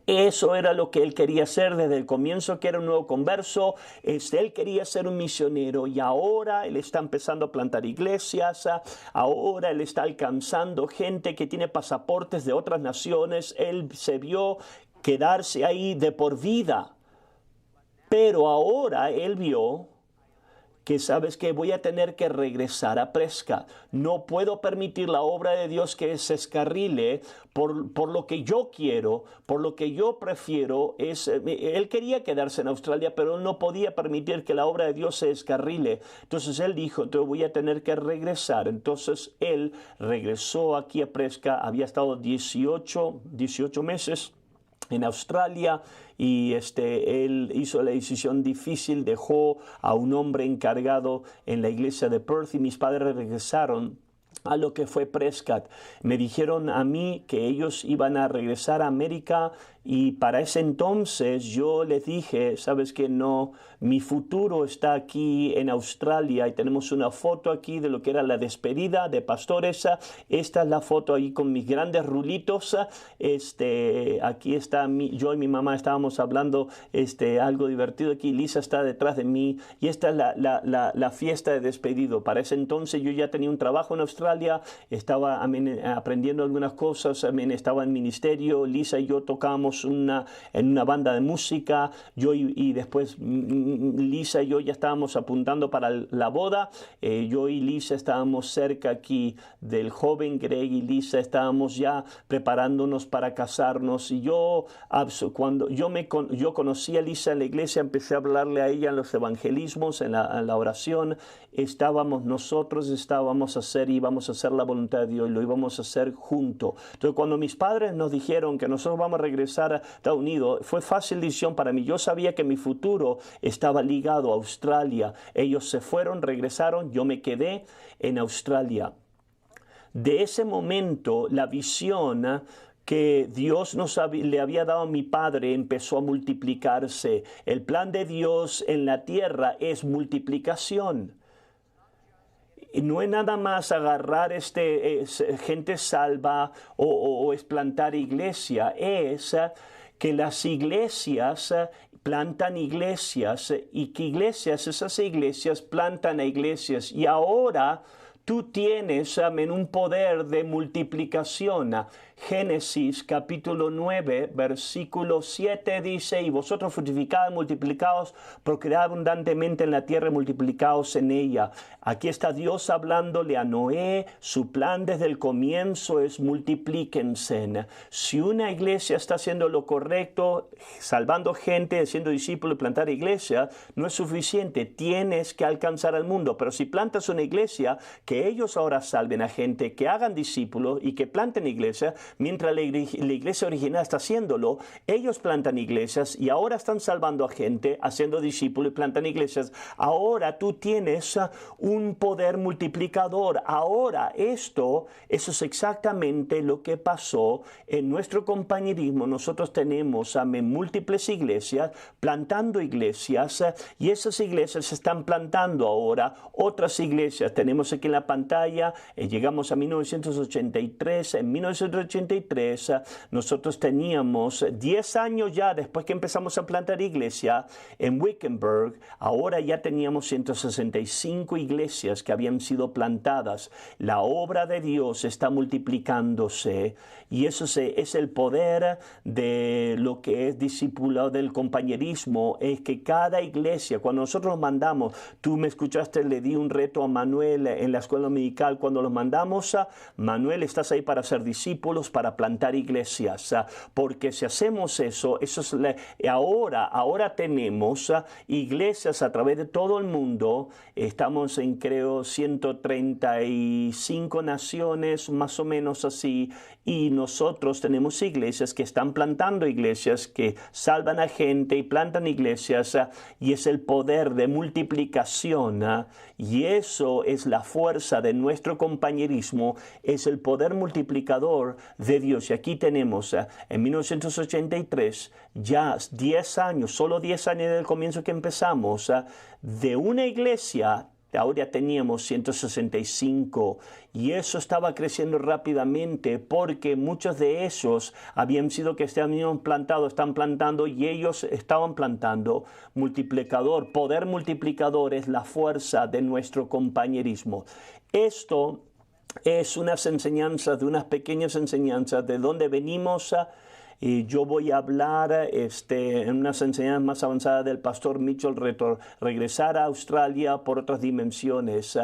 Eso era lo que él quería hacer desde el comienzo, que era un nuevo converso. Él quería ser un misionero, y ahora él está empezando a plantar iglesias. Ahora él está alcanzando gente que tiene pasaportes de otras naciones. Él se vio quedarse ahí de por vida. Pero ahora él vio que, sabes que voy a tener que regresar a Presca. No puedo permitir la obra de Dios que se escarrile por lo que yo quiero, por lo que yo prefiero. Él quería quedarse en Australia, pero él no podía permitir que la obra de Dios se escarrile. Entonces él dijo, entonces voy a tener que regresar. Entonces él regresó aquí a Presca. Había estado 18 meses en Australia, y él hizo la decisión difícil, dejó a un hombre encargado en la iglesia de Perth, y mis padres regresaron a lo que fue Prescott. Me dijeron a mí que ellos iban a regresar a América, y para ese entonces yo les dije, sabes que no, mi futuro está aquí en Australia, y tenemos una foto aquí de lo que era la despedida de pastores. Esta es la foto ahí con mis grandes rulitos. Aquí está yo y mi mamá estábamos hablando algo divertido aquí. Lisa está detrás de mí, y esta es la fiesta de despedido. Para ese entonces yo ya tenía un trabajo en Australia, estaba aprendiendo algunas cosas, estaba en ministerio. Lisa y yo tocábamos en una banda de música. Yo y después Lisa y yo ya estábamos apuntando para la boda. Yo y Lisa estábamos cerca aquí del joven Greg, y Lisa estábamos ya preparándonos para casarnos. Y cuando yo conocí a Lisa en la iglesia, empecé a hablarle a ella en los evangelismos, en la oración. Íbamos a hacer la voluntad de Dios, y lo íbamos a hacer juntos. Entonces, cuando mis padres nos dijeron que nosotros vamos a regresar a Estados Unidos, fue fácil decisión para mí. Yo sabía que mi futuro estaba ligado a Australia. Ellos se fueron, regresaron, yo me quedé en Australia. De ese momento, la visión que Dios le había dado a mi padre empezó a multiplicarse. El plan de Dios en la tierra es multiplicación. Y no es nada más agarrar gente salva o es plantar iglesia. Es que las iglesias plantan iglesias, y que esas iglesias plantan a iglesias. Y ahora tú tienes un poder de multiplicación. Génesis capítulo 9, versículo 7 dice, y vosotros fructificad, multiplicaos, procread abundantemente en la tierra y multiplicaos en ella. Aquí está Dios hablándole a Noé. Su plan desde el comienzo es multiplíquense. Si una iglesia está haciendo lo correcto, salvando gente, haciendo discípulos y plantar iglesia, no es suficiente. Tienes que alcanzar al mundo. Pero si plantas una iglesia, que ellos ahora salven a gente, que hagan discípulos y que planten iglesia. Mientras la iglesia original está haciéndolo, ellos plantan iglesias y ahora están salvando a gente, haciendo discípulos y plantan iglesias. Ahora tú tienes un poder multiplicador. Ahora eso es exactamente lo que pasó en nuestro compañerismo. Nosotros tenemos múltiples iglesias, plantando iglesias, y esas iglesias se están plantando ahora otras iglesias. Tenemos aquí en la pantalla, llegamos a 1983. En 1983 nosotros teníamos 10 años ya después que empezamos a plantar iglesia en Wickenburg. Ahora ya teníamos 165 iglesias que habían sido plantadas. La obra de Dios está multiplicándose, y eso es el poder de lo que es discipulado del compañerismo. Es que cada iglesia, cuando nosotros mandamos, tú me escuchaste, le di un reto a Manuel en las escuela dominical, cuando los mandamos a Manuel, estás ahí para hacer discípulos, para plantar iglesias, porque si hacemos eso, ahora tenemos iglesias a través de todo el mundo. Estamos en, creo, 135 naciones, más o menos así, y nosotros tenemos iglesias que están plantando iglesias, que salvan a gente y plantan iglesias, y es el poder de multiplicación, y eso es la fuerza de nuestro compañerismo, es el poder multiplicador de Dios. Y aquí tenemos, en 1983, ya 10 años, solo 10 años del comienzo que empezamos, de una iglesia. Ahora teníamos 165 y eso estaba creciendo rápidamente porque muchos de esos habían sido que están plantando y ellos estaban plantando. Multiplicador, poder multiplicador es la fuerza de nuestro compañerismo. Esto es unas enseñanzas, unas pequeñas enseñanzas de dónde venimos. Y yo voy a hablar en unas enseñanzas más avanzadas del pastor Mitchell, regresar a Australia por otras dimensiones.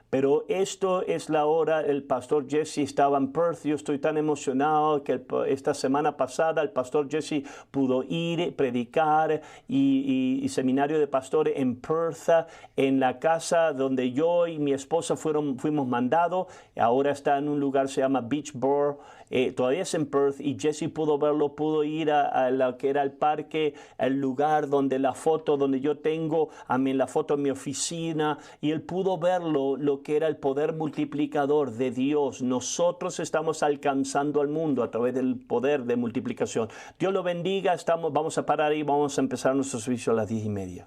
Pero esto es la hora. El pastor Jesse estaba en Perth. Yo estoy tan emocionado que esta semana pasada el pastor Jesse pudo ir, predicar y seminario de pastores en Perth, en la casa donde yo y mi esposa fuimos mandados. Ahora está en un lugar que se llama Beachboro. Todavía es en Perth y Jesse pudo verlo, pudo ir a lo que era el parque, el lugar donde la foto, donde yo tengo la foto en mi oficina, y él pudo verlo, lo que era el poder multiplicador de Dios. Nosotros estamos alcanzando al mundo a través del poder de multiplicación. Dios lo bendiga. Vamos a parar y vamos a empezar nuestro servicio a las 10:30.